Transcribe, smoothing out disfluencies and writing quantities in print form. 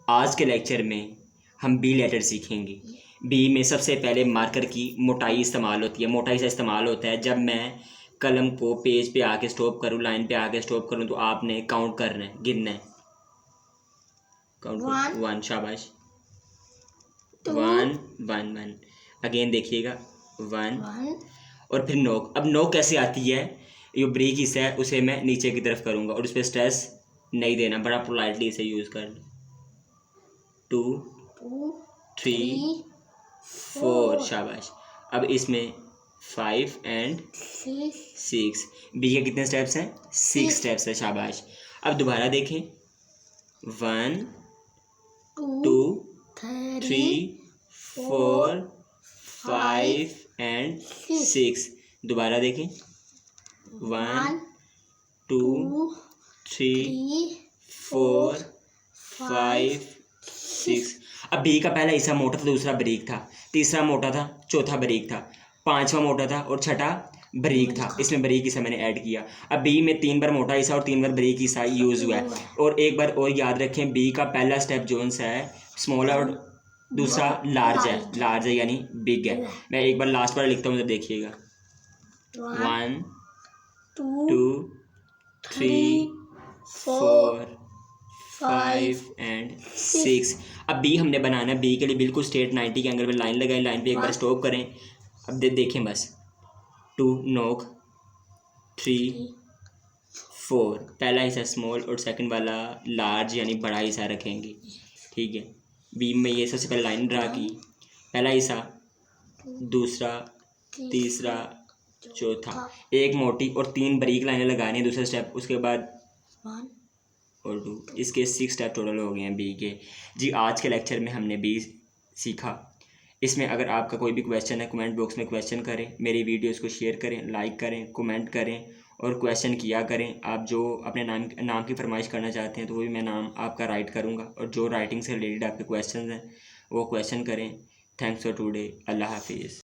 आज के लेक्चर में हम बी लेटर सीखेंगे। बी में सबसे पहले मार्कर की मोटाई इस्तेमाल होती है। मोटाई से इस्तेमाल होता है जब मैं कलम को पेज पे आके स्टॉप करूँ, लाइन पे आके स्टॉप करूँ, तो आपने काउंट करना है, गिनना है। काउंट 1, शाबाश। 1 1 1। अगेन देखिएगा 1 और फिर नोक। अब नोक कैसे आती है, ये ब्रेक हिस्सा है उसे मैं नीचे की तरफ करूँगा और उस पर स्ट्रेस नहीं देना, बड़ा पोलाइटली इसे यूज़ करना। 2 3 4, शाबाश। अब इसमें 5 एंड 6। बी के कितने स्टेप्स हैं? 6 स्टेप्स है, शाबाश। अब दोबारा देखें 1 2 3 4 5 एंड 6। दोबारा देखें 1 2 3 4 5 6। अब बी का पहला हिस्सा मोटा था, दूसरा बारीक था, तीसरा मोटा था, चौथा बारीक था, पांचवा मोटा था और छठा बारीक था। इसमें बारीक हिस्सा मैंने ऐड किया। अब बी में 3 बार मोटा हिस्सा और 3 बार बारीक हिस्सा यूज़ हुआ है। और एक बार और याद रखें, बी का पहला स्टेप जोन सा है स्मॉल है और दूसरा लार्ज है यानी बिग है। मैं एक बार लास्ट बार लिखता हूँ तो देखिएगा 1 2 3 4 5 एंड 6। अब बी हमने बनाना है। बी के लिए बिल्कुल स्ट्रेट 90 के एंगल में लाइन लगाएं, लाइन पे एक बार स्टॉप करें। अब देखें बस 2 नोक 3 4, पहला हिस्सा स्मॉल और सेकंड वाला लार्ज यानी बड़ा हिस्सा रखेंगे, ठीक है। बी में ये सबसे पहले लाइन ड्रा की, पहला हिस्सा, दूसरा, तीसरा, चौथा, एक मोटी और 3 बारीक लाइनें लगानी है दूसरा स्टेप, उसके बाद 1 और 2। इसके 6 स्टेप टोटल हो गए हैं बी के। जी आज के लेक्चर में हमने बी सीखा। इसमें अगर आपका कोई भी क्वेश्चन है, कमेंट बॉक्स में क्वेश्चन करें, मेरी वीडियोस को शेयर करें, लाइक करें, कमेंट करें और क्वेश्चन किया करें। आप जो अपने नाम की फरमाइश करना चाहते हैं तो वो भी मैं नाम आपका राइट करूँगा, और जो राइटिंग से रिलेटेड आपके क्वेश्चन हैं वो क्वेश्चन करें। Thanks for today. अल्लाह हाफिज़।